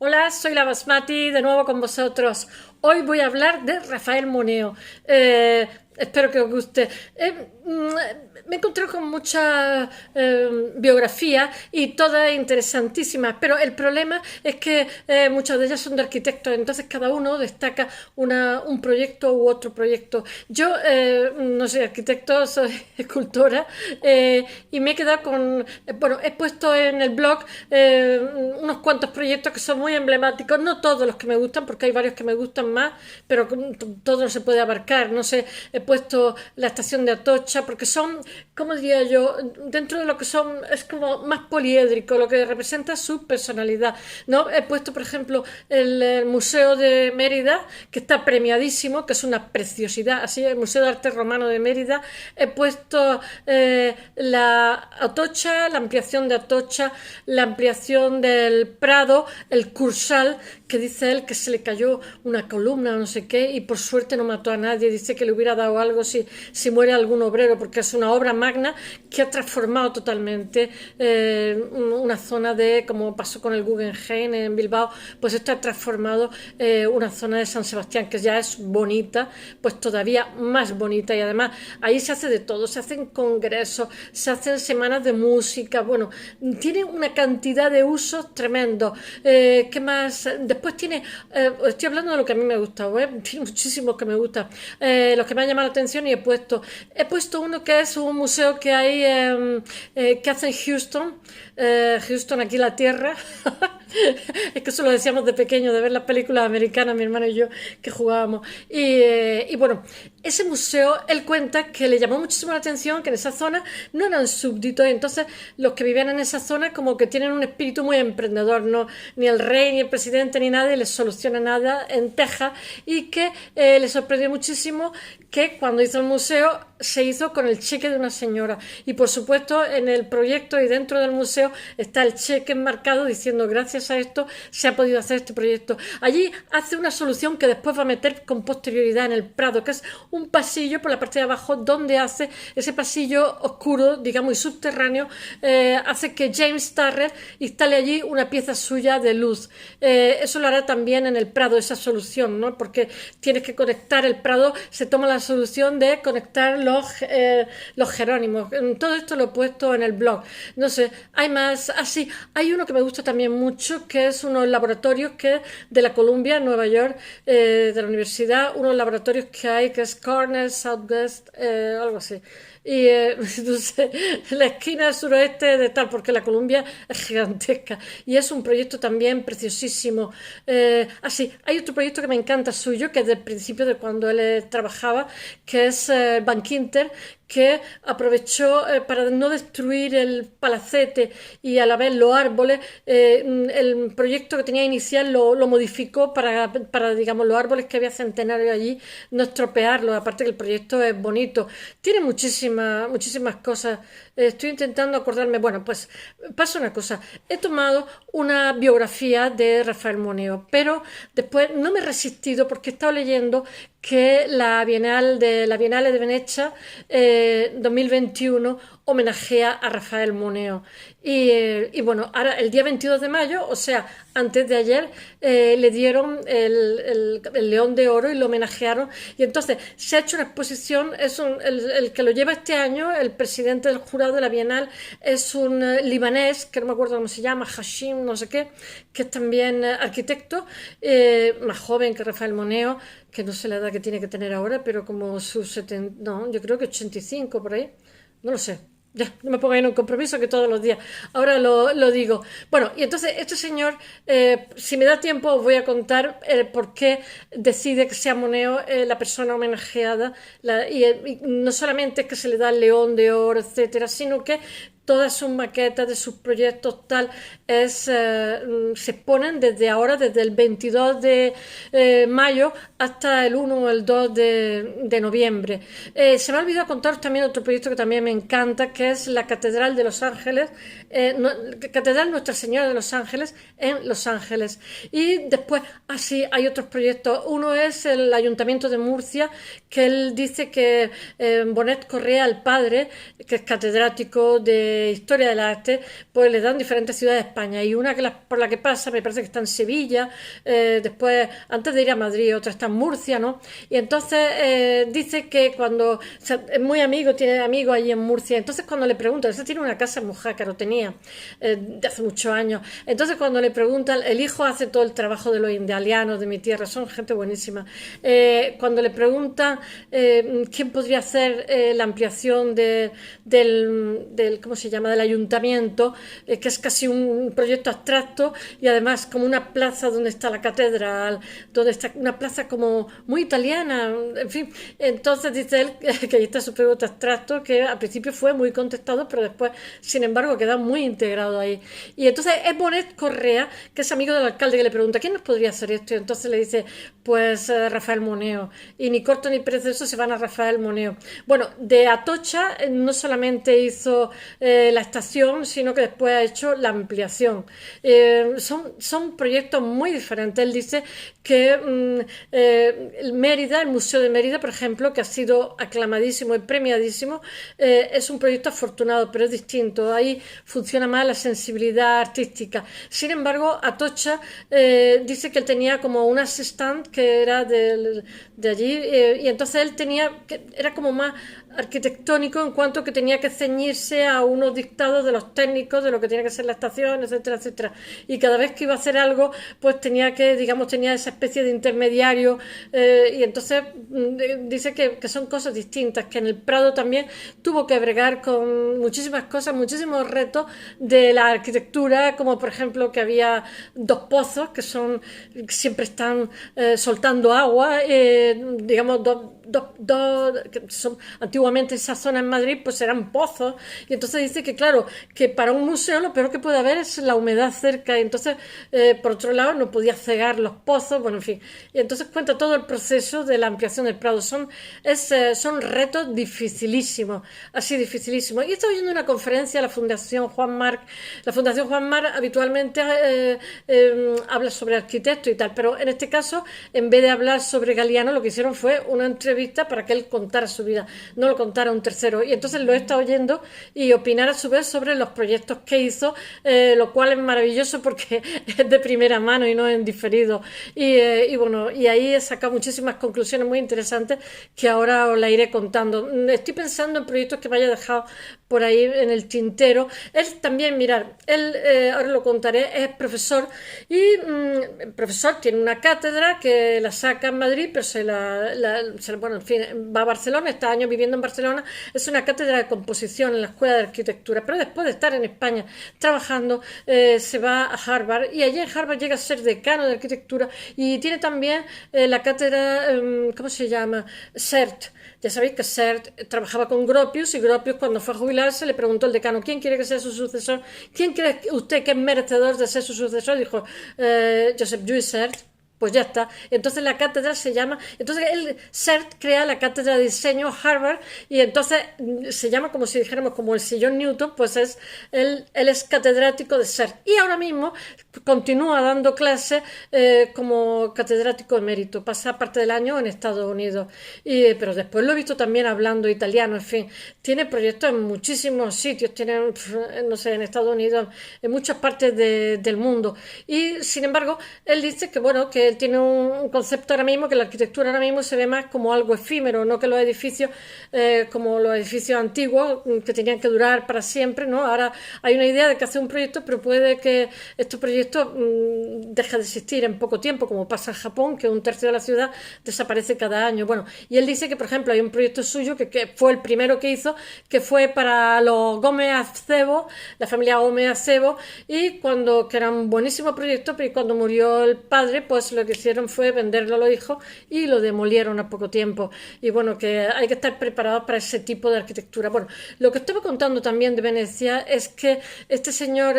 Hola, soy la Basmati, de nuevo con vosotros. Hoy voy a hablar de Rafael Moneo. Espero que os guste. Me encontré con muchas biografías y todas interesantísimas, pero el problema es que muchas de ellas son de arquitectos, entonces cada uno destaca un proyecto u otro proyecto. Yo no soy arquitecto, soy escultora y me he quedado con, bueno, he puesto en el blog unos cuantos proyectos que son muy emblemáticos, no todos los que me gustan, porque hay varios que me gustan más, pero todo no se puede abarcar. No sé, he puesto la estación de Atocha, porque son, ¿cómo diría yo? Dentro de lo que son, es como más poliédrico, lo que representa su personalidad, ¿no? He puesto, por ejemplo, el Museo de Mérida, que está premiadísimo, que es una preciosidad, así, el Museo de Arte Romano de Mérida. He puesto la Atocha, la ampliación de Atocha, la ampliación del Prado, el Cursal, que dice él que se le cayó una columna o no sé qué, y por suerte no mató a nadie. Dice que le hubiera dado algo si muere algún obrero, porque es una obra magna que ha transformado totalmente una zona de, como pasó con el Guggenheim en Bilbao, pues esto ha transformado una zona de San Sebastián, que ya es bonita, pues todavía más bonita. Y además ahí se hace de todo, se hacen congresos, se hacen semanas de música, bueno, tiene una cantidad de usos tremendos. ¿Qué más? Después tiene, estoy hablando de lo que a mí me gusta, tiene muchísimos que me gustan, los que me han llamado la atención, y he puesto uno que es un museo que hay, que hace en Houston, Houston, aquí la tierra. Es que eso lo decíamos de pequeño, de ver las películas americanas, mi hermano y yo, que jugábamos. Y bueno, ese museo, él cuenta que le llamó muchísimo la atención que en esa zona no eran súbditos, y entonces los que vivían en esa zona como que tienen un espíritu muy emprendedor, no, ni el rey, ni el presidente, ni nadie les soluciona nada en Texas, y que le sorprendió muchísimo que cuando hizo el museo se hizo con el cheque de una señora, y por supuesto en el proyecto y dentro del museo está el cheque enmarcado diciendo gracias a esto se ha podido hacer este proyecto. Allí hace una solución que después va a meter con posterioridad en el Prado, que es un pasillo por la parte de abajo, donde hace ese pasillo oscuro, digamos, y subterráneo, hace que James Turrell instale allí una pieza suya de luz. Eso lo hará también en el Prado, esa solución, ¿no? Porque tienes que conectar el Prado, se toma la solución de conectar los Jerónimos. Todo esto lo he puesto en el blog. No sé, hay más, así, hay uno que me gusta también mucho, que es unos laboratorios que de la Columbia, en Nueva York, de la universidad, unos laboratorios que hay, que es Cornell, Southwest, algo así. Y no sé, la esquina suroeste de tal, porque la Columbia es gigantesca y es un proyecto también preciosísimo. Así, hay otro proyecto que me encanta suyo, que es del principio de cuando él trabajaba, que es Bankinter, que aprovechó para no destruir el palacete y a la vez los árboles. El proyecto que tenía inicial lo modificó para, digamos, los árboles que había centenarios allí, no estropearlos. Aparte que el proyecto es bonito, tiene muchísimas cosas. Estoy intentando acordarme. Bueno, pues pasa una cosa, he tomado una biografía de Rafael Moneo, pero después no me he resistido porque he estado leyendo que la Bienale de Venecia 2021 homenajea a Rafael Moneo. Y bueno, ahora el día 22 de mayo, o sea, antes de ayer, le dieron el León de Oro y lo homenajearon. Y entonces se ha hecho una exposición, el que lo lleva este año, el presidente del jurado de la Bienal, es un libanés, que no me acuerdo cómo se llama, Hashim, no sé qué, que es también arquitecto, más joven que Rafael Moneo, que no sé la edad que tiene que tener ahora, pero como sus 70, no, yo creo que 85 por ahí, no lo sé. Ya, no me ponga en un compromiso que todos los días. Ahora lo digo. Bueno, y entonces este señor, si me da tiempo, os voy a contar por qué decide que sea Moneo la persona homenajeada. Y no solamente es que se le da el León de Oro, etcétera, sino que todas sus maquetas de sus proyectos tal se ponen desde ahora, desde el 22 de mayo hasta el 1 o el 2 de noviembre. Se me ha olvidado contaros también otro proyecto que también me encanta, que es la Catedral de Los Ángeles, Catedral Nuestra Señora de Los Ángeles en Los Ángeles. Y después, así, hay otros proyectos. Uno es el Ayuntamiento de Murcia, que él dice que Bonet Correa, el padre, que es catedrático de de historia del arte, pues le dan diferentes ciudades de España, y una por la que pasa me parece que está en Sevilla, después, antes de ir a Madrid, otra está en Murcia, ¿no? Y entonces dice que cuando, o sea, es muy amigo, tiene amigos allí en Murcia, entonces cuando le preguntan, ese tiene una casa en Mujácar, tenía, de hace muchos años, entonces cuando le preguntan, el hijo hace todo el trabajo de los indialianos de mi tierra, son gente buenísima, cuando le preguntan quién podría hacer la ampliación del, ¿cómo se llama?, del ayuntamiento, que es casi un proyecto abstracto, y además como una plaza donde está la catedral, donde está una plaza como muy italiana, en fin. Entonces dice él que ahí está su proyecto abstracto, que al principio fue muy contestado, pero después, sin embargo, queda muy integrado ahí. Y entonces es Bonet Correa, que es amigo del alcalde, que le pregunta ¿quién nos podría hacer esto? Y entonces le dice, pues Rafael Moneo. Y ni corto ni perezoso se van a Rafael Moneo. Bueno, de Atocha no solamente hizo la estación, sino que después ha hecho la ampliación. Son proyectos muy diferentes. Él dice que Mérida, el Museo de Mérida, por ejemplo, que ha sido aclamadísimo y premiadísimo, es un proyecto afortunado, pero es distinto. Ahí funciona más la sensibilidad artística. Sin embargo, Atocha dice que él tenía como un asistente que era de allí, y entonces él era como más arquitectónico en cuanto que tenía que ceñirse a unos dictados de los técnicos de lo que tenía que ser la estación, etcétera, etcétera, y cada vez que iba a hacer algo pues tenía esa especie de intermediario, y entonces dice que son cosas distintas, que en el Prado también tuvo que bregar con muchísimas cosas, muchísimos retos de la arquitectura, como por ejemplo que había dos pozos que siempre están soltando agua, digamos que son antiguamente esa zona en Madrid pues eran pozos, y entonces dice que claro, que para un museo lo peor que puede haber es la humedad cerca, y entonces por otro lado no podía cegar los pozos, bueno, en fin, y entonces cuenta todo el proceso de la ampliación del Prado. Son retos dificilísimos, así dificilísimos. Y estaba oyendo una conferencia a la Fundación Juan Marc. La Fundación Juan Marc habitualmente habla sobre arquitectos y tal, pero en este caso, en vez de hablar sobre Galiano, lo que hicieron fue una entrevista para que él contara su vida, no lo contara un tercero. Y entonces lo he estado oyendo y opinar a su vez sobre los proyectos que hizo, lo cual es maravilloso porque es de primera mano y no en diferido. Y bueno, y ahí he sacado muchísimas conclusiones muy interesantes que ahora os la iré contando. Estoy pensando en proyectos que me haya dejado por ahí en el tintero. Él también, mirad, él, ahora lo contaré, es profesor, y profesor tiene una cátedra que la saca en Madrid, pero bueno, en fin, va a Barcelona, está años viviendo en Barcelona, es una cátedra de composición en la Escuela de Arquitectura, pero después de estar en España trabajando, se va a Harvard, y allí en Harvard llega a ser decano de arquitectura, y tiene también la cátedra, ¿cómo se llama? CERT. Ya sabéis que CERT trabajaba con Gropius, y Gropius, cuando fue a jubilarse, le preguntó al decano ¿quién quiere que sea su sucesor? ¿Quién cree usted que es merecedor de ser su sucesor? Dijo Joseph Lluís CERT. Pues ya está. Entonces la cátedra se llama, entonces el CERT crea la cátedra de diseño Harvard, y entonces se llama como si dijéramos como el sillón Newton, pues él es catedrático de CERT, y ahora mismo continúa dando clases como catedrático emérito, pasa parte del año en Estados Unidos, pero después lo he visto también hablando italiano, en fin, tiene proyectos en muchísimos sitios, tiene, no sé, en Estados Unidos, en muchas partes del mundo, y sin embargo él dice que bueno, que tiene un concepto ahora mismo, que la arquitectura ahora mismo se ve más como algo efímero, no que los edificios, como los edificios antiguos, que tenían que durar para siempre, ¿no? Ahora hay una idea de que hace un proyecto, pero puede que este proyecto deje de existir en poco tiempo, como pasa en Japón, que un tercio de la ciudad desaparece cada año. Bueno, y él dice que, por ejemplo, hay un proyecto suyo que fue el primero que hizo, que fue para los Gómez Acebo, la familia Gómez Acebo, y que era un buenísimo proyecto, pero cuando murió el padre, pues lo que hicieron fue venderlo a los hijos y lo demolieron a poco tiempo. Y bueno, que hay que estar preparados para ese tipo de arquitectura. Bueno, lo que estaba contando también de Venecia es que este señor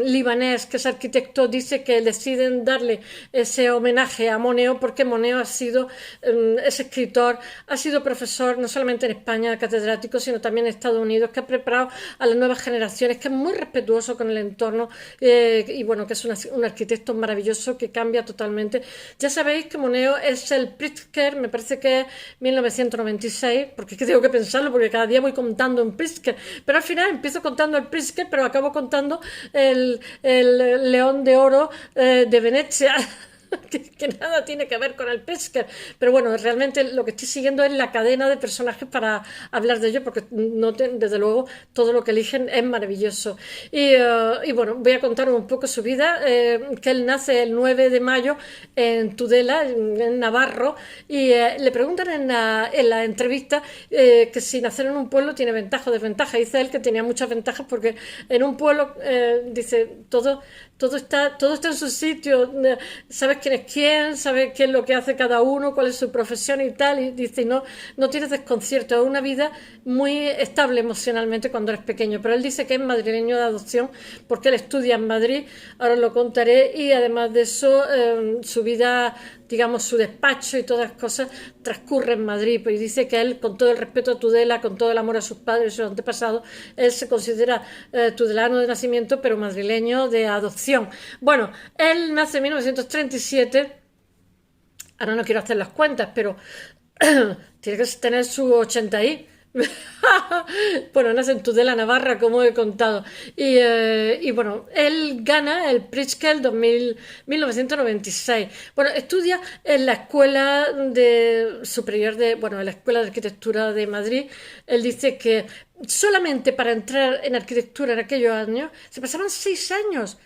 libanés, que es arquitecto, dice que deciden darle ese homenaje a Moneo porque Moneo es escritor, ha sido profesor no solamente en España, catedrático, sino también en Estados Unidos, que ha preparado a las nuevas generaciones, que es muy respetuoso con el entorno, y bueno, que es un arquitecto maravilloso, que cambia totalmente. Ya sabéis que Moneo es el Pritzker, me parece que es 1996, porque es que tengo que pensarlo, porque cada día voy contando un Pritzker, pero al final empiezo contando el Pritzker, pero acabo contando el León de Oro de Venecia. Que nada tiene que ver con el Pritzker, pero bueno, realmente lo que estoy siguiendo es la cadena de personajes para hablar de ello, porque no desde luego todo lo que eligen es maravilloso. Y bueno, voy a contar un poco su vida, que él nace el 9 de mayo en Tudela, en Navarro, y le preguntan en la entrevista que si nacer en un pueblo tiene ventaja o desventaja. Dice él que tenía muchas ventajas porque en un pueblo, dice, todo está en su sitio, sabes quién es quién, sabes qué es lo que hace cada uno, cuál es su profesión y tal, y dice, no tienes desconcierto, es una vida muy estable emocionalmente cuando eres pequeño, pero él dice que es madrileño de adopción porque él estudia en Madrid, ahora os lo contaré, y además de eso, su vida, digamos, su despacho y todas las cosas transcurre en Madrid, pues dice que él, con todo el respeto a Tudela, con todo el amor a sus padres y sus antepasados, él se considera tudelano de nacimiento, pero madrileño de adopción. Bueno, él nace en 1937, ahora no quiero hacer las cuentas, pero tiene que tener su 80 y... bueno, nace en Tudela, Navarra, como he contado. Y bueno, él gana el Pritzker 1996. Bueno, estudia en la Escuela Superior en la Escuela de Arquitectura de Madrid. Él dice que solamente para entrar en arquitectura en aquellos años se pasaban 6 años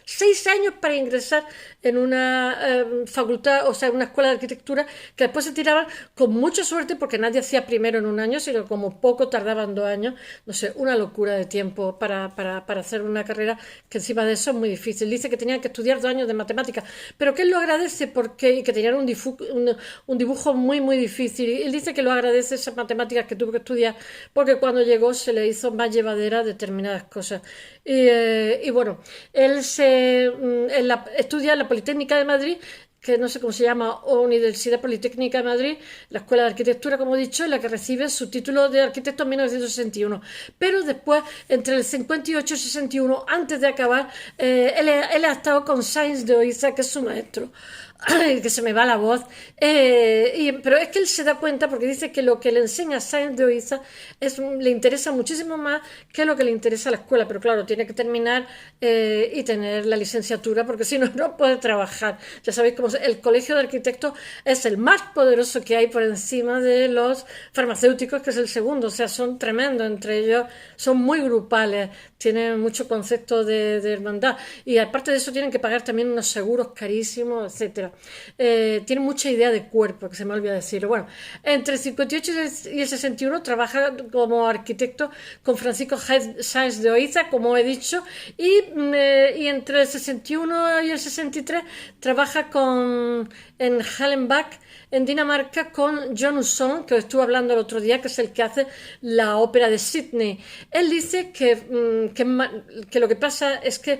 para ingresar en una facultad, o sea, en una escuela de arquitectura, que después se tiraban con mucha suerte porque nadie hacía primero en un año, sino como poco tardaban 2 años, no sé, una locura de tiempo para hacer una carrera que encima de eso es muy difícil. Dice que tenían que estudiar 2 años de matemáticas, pero que él lo agradece y que tenían un dibujo muy, muy difícil. Y él dice que lo agradece esas matemáticas que tuvo que estudiar porque cuando llegó se le hizo más llevadera determinadas cosas. Y bueno, él estudia en la Politécnica de Madrid, que no sé cómo se llama, o Universidad Politécnica de Madrid, la Escuela de Arquitectura, como he dicho, en la que recibe su título de arquitecto en 1961. Pero después, entre el 58 y el 61, antes de acabar, él ha estado con Sáenz de Oiza, que es su maestro. Que se me va la voz, pero es que él se da cuenta, porque dice que lo que le enseña Sáenz de Oiza le interesa muchísimo más que lo que le interesa a la escuela, pero claro, tiene que terminar y tener la licenciatura, porque si no, no puede trabajar. Ya sabéis cómo el colegio de arquitectos es el más poderoso que hay por encima de los farmacéuticos, que es el segundo, o sea, son tremendos entre ellos, son muy grupales, tienen mucho concepto de hermandad, y aparte de eso tienen que pagar también unos seguros carísimos, etcétera. Tiene mucha idea de cuerpo, que se me olvida decirlo. Bueno, entre el 58 y el 61 trabaja como arquitecto con Francisco Sáenz de Oiza, como he dicho, y entre el 61 y el 63 trabaja en Hallenbach, en Dinamarca, con John Husson, que os estuve hablando el otro día, que es el que hace la ópera de Sydney. Él dice que lo que pasa es que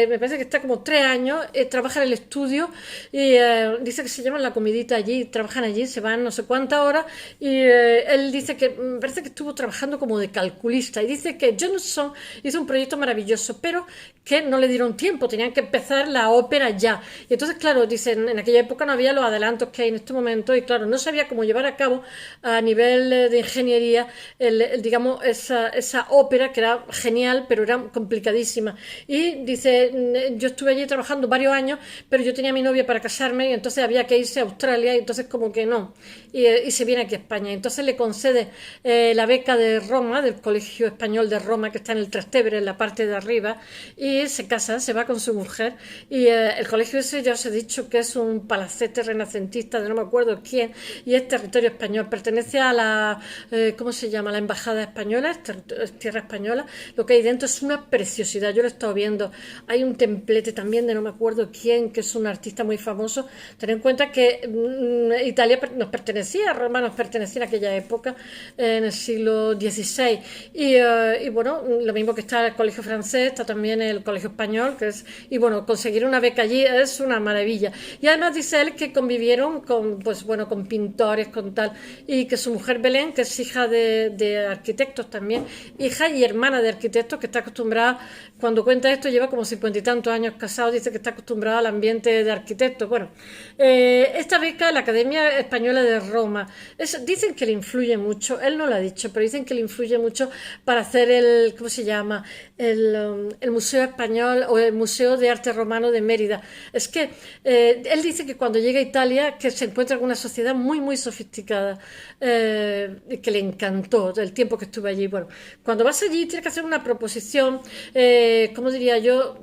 me parece que está como 3 años, trabaja en el estudio y dice que se llaman la comidita allí, trabajan allí, se van no sé cuántas horas, y él dice que me parece que estuvo trabajando como de calculista, y dice que John Husson hizo un proyecto maravilloso, pero que no le dieron tiempo, tenían que empezar la ópera ya. Y entonces, claro, dicen, en aquella época no había los adelantos que hay en este momento, y claro, no sabía cómo llevar a cabo a nivel de ingeniería digamos, esa ópera, que era genial, pero era complicadísima. Y dice, yo estuve allí trabajando varios años, pero yo tenía a mi novia para casarme, y entonces había que irse a Australia, y entonces como que no, y se viene aquí a España. Entonces le concede la beca de Roma, del Colegio Español de Roma, que está en el Trastevere, en la parte de arriba, y se casa, se va con su mujer, y el colegio ese ya os he dicho que es un palacete renacentista de no me acuerdo quién, y es territorio español, pertenece a la ¿cómo se llama? La embajada española, es tierra española. Lo que hay dentro es una preciosidad, yo lo he estado viendo. Hay un templete también de no me acuerdo quién, que es un artista muy famoso. Ten en cuenta que Italia nos pertenecía, Roma nos pertenecía en aquella época, en el siglo XVI, y bueno, lo mismo que está el colegio francés, está también el colegio español, y bueno, conseguir una beca allí es una maravilla. Y además dice él que convivieron con pintores, con tal, y que su mujer Belén, que es hija de arquitectos también, hija y hermana de arquitectos, que está acostumbrada, cuando cuenta esto, lleva como 50 y tantos años casado, dice que está acostumbrada al ambiente de arquitectos, arquitectos. Bueno, esta beca, la Academia Española de Roma, dicen que le influye mucho, él no lo ha dicho, pero dicen que le influye mucho para hacer ¿cómo se llama? El Museo Español o el Museo de Arte Romano de Mérida. Es que él dice que cuando llega a Italia que se encuentra con una sociedad muy, muy sofisticada, que le encantó el tiempo que estuve allí. Bueno, cuando vas allí tienes que hacer una proposición, ¿cómo diría yo?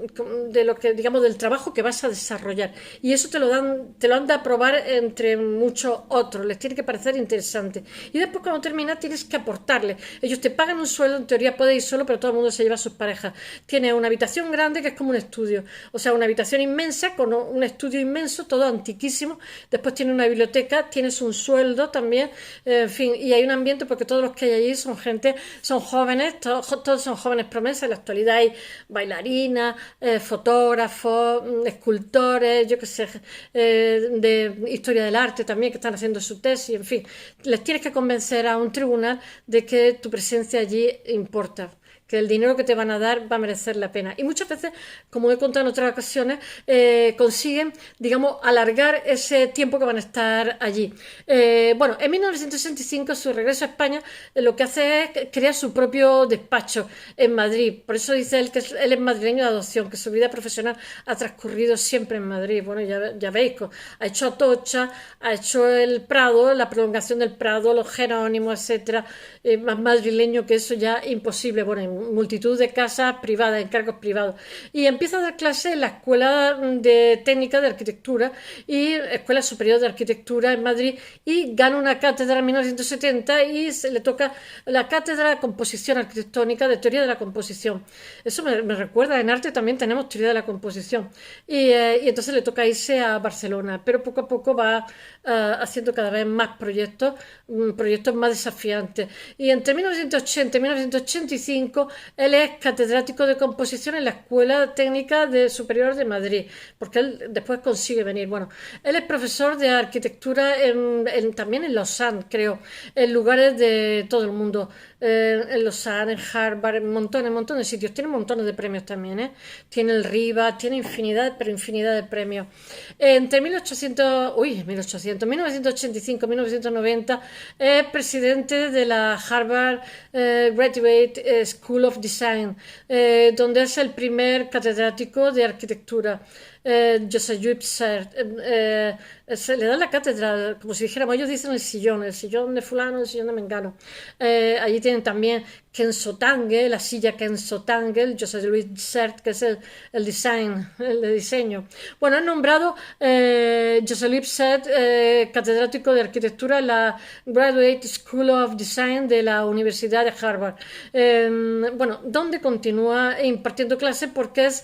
De lo que, digamos, del trabajo que vas a desarrollar. Y eso te lo han de aprobar entre muchos otros, les tiene que parecer interesante. Y después cuando terminas tienes que aportarle. Ellos te pagan un sueldo, en teoría puedes ir solo, pero todo el mundo se lleva a sus parejas. Tiene una habitación grande que es como un estudio, o sea, una habitación inmensa con un estudio inmenso, todo antiquísimo. Después tiene una biblioteca, tienes un sueldo también, en fin, y hay un ambiente porque todos los que hay allí son gente, son jóvenes, todos son jóvenes promesas. En la actualidad hay bailarinas, fotógrafos, escultores, yo qué sé, de historia del arte también, que están haciendo su tesis, en fin. Les tienes que convencer a un tribunal de que tu presencia allí importa, que el dinero que te van a dar va a merecer la pena. Y muchas veces, como he contado en otras ocasiones, consiguen, digamos, alargar ese tiempo que van a estar allí. Bueno, en 1965, su regreso a España, lo que hace es crear su propio despacho en Madrid. Por eso dice él que él es madrileño de adopción, que su vida profesional ha transcurrido siempre en Madrid. Bueno, ya veis, ha hecho Atocha, ha hecho el Prado, la prolongación del Prado, los Jerónimos, etcétera. Más madrileño que eso ya imposible. Bueno, en multitud de casas privadas, encargos privados. Y empieza a dar clases en la Escuela de Técnica de Arquitectura y Escuela Superior de Arquitectura en Madrid, y gana una cátedra en 1970 y se le toca la cátedra de composición arquitectónica, de teoría de la composición. Eso me recuerda, en arte también tenemos teoría de la composición. Y entonces le toca irse a Barcelona, pero poco a poco va haciendo cada vez más proyectos más desafiantes. Y entre 1980 y 1985 él es catedrático de composición en la Escuela Técnica Superior de Madrid, porque él después consigue venir. Bueno, él es profesor de arquitectura también en Lausanne, creo, en lugares de todo el mundo, en Lausanne, en Harvard, en montones de sitios. Tiene montones de premios también, ¿eh? Tiene el RIBA, tiene infinidad de premios. Entre 1985 y 1990 es presidente de la Harvard Graduate School of Design, donde es el primer catedrático de arquitectura. Josep Sert, se le da la cátedra, como si dijéramos, ellos dicen el sillón de fulano, el sillón de mengano. Allí tienen también Kenzo Tange, la silla Kenzo Tange, el Josep Luis Sert, que es el de diseño. Bueno, han nombrado Josep Luis Sert catedrático de arquitectura en la Graduate School of Design de la Universidad de Harvard. Bueno, donde continúa impartiendo clases porque es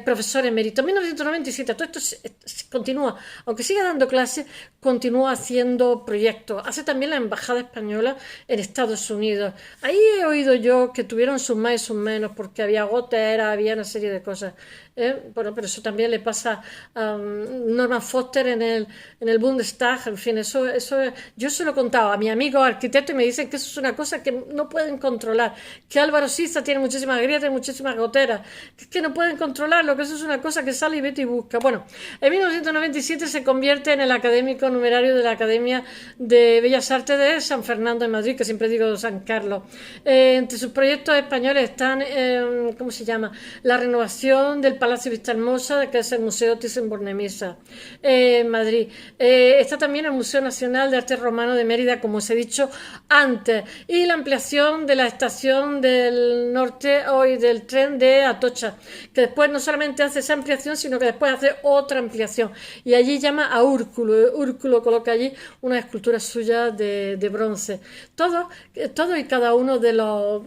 profesor emérito. En 1997, todo esto continúa, aunque siga dando clases, continúa haciendo proyectos. Hace también la Embajada Española en Estados Unidos. Ahí he oído yo que tuvieron sus más y sus menos, porque había goteras, había una serie de cosas. Bueno, pero eso también le pasa a Norman Foster en el Bundestag, en fin, eso yo se lo he contado a mi amigo arquitecto y me dicen que eso es una cosa que no pueden controlar, que Álvaro Siza tiene muchísimas grietas y muchísimas goteras, que no pueden controlarlo, que eso es una cosa que sale y vete y busca. Bueno, en 1997 se convierte en el académico numerario de la Academia de Bellas Artes de San Fernando de Madrid, que siempre digo San Carlos. Entre sus proyectos españoles están, ¿cómo se llama?, la renovación del Palacio Vista Hermosa, que es el Museo Thyssen-Bornemisza, en Madrid. Está también el Museo Nacional de Arte Romano de Mérida, como os he dicho antes, y la ampliación de la estación del norte hoy del tren de Atocha, que después no solamente hace esa ampliación, sino que después hace otra ampliación, y allí llama a Úrculo coloca allí una escultura suya de bronce. Todo y cada uno de los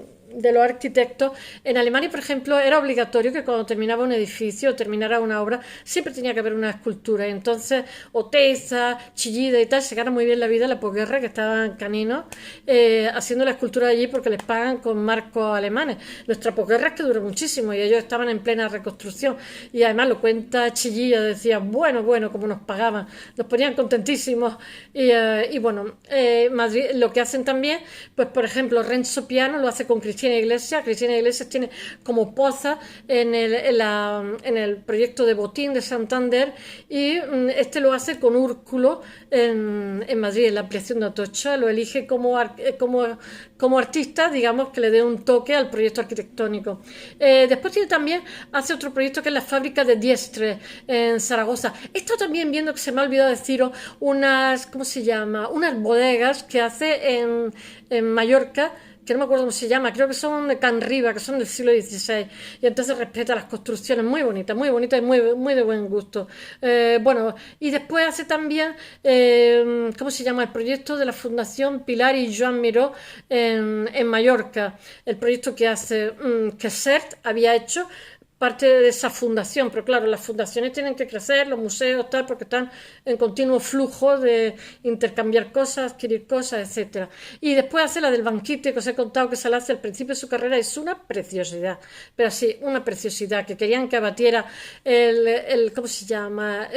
arquitectos. En Alemania, por ejemplo, era obligatorio que cuando terminaba un edificio o terminara una obra, siempre tenía que haber una escultura. Y entonces, Oteiza, Chillida y tal, se gana muy bien la vida en la posguerra, que estaban caninos haciendo la escultura allí porque les pagan con marcos alemanes. Nuestra posguerra es que duró muchísimo y ellos estaban en plena reconstrucción. Y además lo cuenta Chillida, decía, bueno, como nos pagaban, nos ponían contentísimos. Y bueno, Madrid, lo que hacen también, pues por ejemplo, Renzo Piano lo hace con Cristina Cristina Iglesias. Cristina Iglesias tiene como poza en el proyecto de Botín de Santander, y este lo hace con Úrculo en Madrid, en la ampliación de Atocha. Lo elige como artista, digamos, que le dé un toque al proyecto arquitectónico. Después hace otro proyecto que es la fábrica de Diestre en Zaragoza. He estado también viendo, que se me ha olvidado deciros, ¿cómo se llama? Unas bodegas que hace en Mallorca, que no me acuerdo cómo se llama, creo que son de Can Riba, que son del siglo XVI, y entonces respeta las construcciones, muy bonita y muy de buen gusto. Bueno, y después hace también, ¿cómo se llama? El proyecto de la Fundación Pilar y Joan Miró en Mallorca, el proyecto que hace, que CERT había hecho parte de esa fundación, pero claro, las fundaciones tienen que crecer, los museos tal, porque están en continuo flujo de intercambiar cosas, adquirir cosas, etcétera. Y después hace la del banquete, que os he contado, que se la hace al principio de su carrera. Es una preciosidad, pero sí, una preciosidad, que querían que abatiera ¿cómo se llama?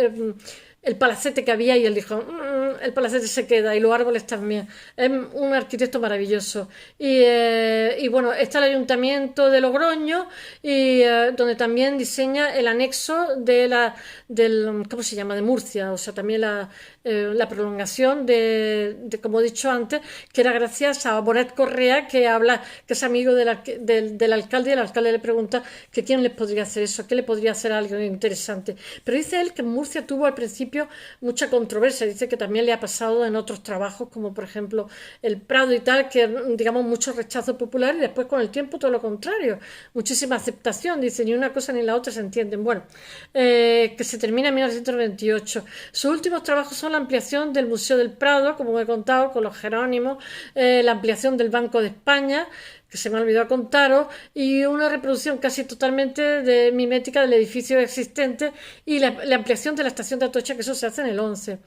El palacete que había, y él dijo, el palacete se queda, y los árboles también. Es un arquitecto maravilloso. Y bueno, está el Ayuntamiento de Logroño, donde también diseña el anexo del ¿cómo se llama? De Murcia, o sea, también la prolongación como he dicho antes, que era gracias a Bonet Correa, que es amigo del alcalde, y el alcalde le pregunta que quién le podría hacer eso, qué le podría hacer algo interesante. Pero dice él que en Murcia tuvo al principio mucha controversia. Dice que también le ha pasado en otros trabajos, como por ejemplo el Prado y tal, que digamos mucho rechazo popular, y después con el tiempo todo lo contrario, muchísima aceptación. Dice, ni una cosa ni la otra se entienden. Bueno, que se termina en 1928. Sus últimos trabajos son la ampliación del Museo del Prado, como he contado, con los Jerónimos, la ampliación del Banco de España, que se me ha olvidado contaros, y una reproducción casi totalmente mimética del edificio existente, y la ampliación de la estación de Atocha, que eso se hace en el 11.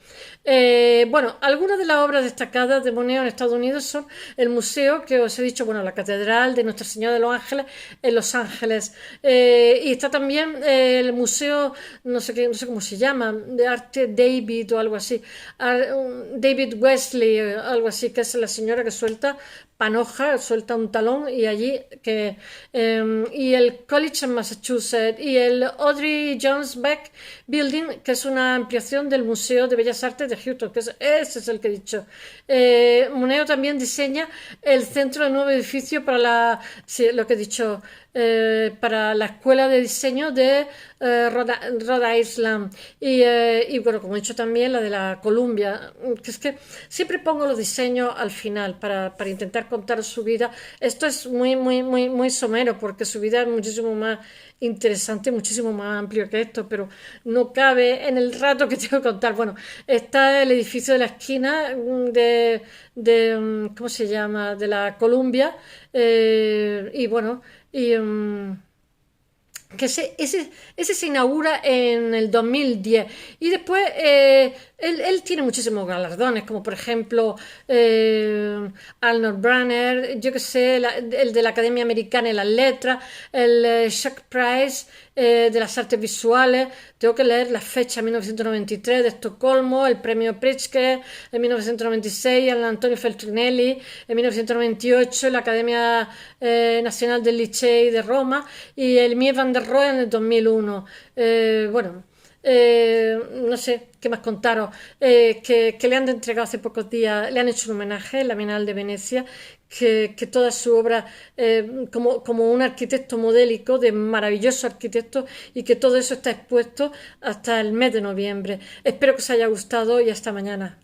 Bueno, algunas de las obras destacadas de Moneo en Estados Unidos son el museo que os he dicho, bueno, la Catedral de Nuestra Señora de los Ángeles en Los Ángeles, y está también el museo, no sé cómo se llama, de arte David o algo así, David Wesley, algo así, que es la señora que suelta panoja, suelta un talón, y allí y el College en Massachusetts, y el Audrey Jones Beck Building, que es una ampliación del Museo de Bellas Artes de Houston, ese es el que he dicho. Moneo también diseña el centro de nuevo edificio para lo que he dicho, para la Escuela de Diseño de Rhode Island, y bueno, como he dicho, también la de la Columbia, que es que siempre pongo los diseños al final para intentar contar su vida. Esto es muy somero, porque su vida es muchísimo más interesante, muchísimo más amplio que esto, pero no cabe en el rato que tengo que contar. Bueno, está el edificio de la esquina ¿cómo se llama? De la Columbia, y bueno, que ese se inaugura en el 2010, y después él tiene muchísimos galardones, como por ejemplo Arnold Branner, yo que sé, el de la Academia Americana de las Letras, el Shock Prize de las Artes Visuales. Tengo que leer la fecha: 1993 de Estocolmo, el premio Pritzker en 1996, el Antonio Feltrinelli en 1998, la Academia Nacional del Liceo de Roma, y el Mies van der Rohe en el 2001. Bueno, no sé qué más contaros, que le han entregado hace pocos días, le han hecho un homenaje en la Bienal de Venecia, que toda su obra, como un arquitecto modélico, de maravilloso arquitecto, y que todo eso está expuesto hasta el mes de noviembre. Espero que os haya gustado, y hasta mañana.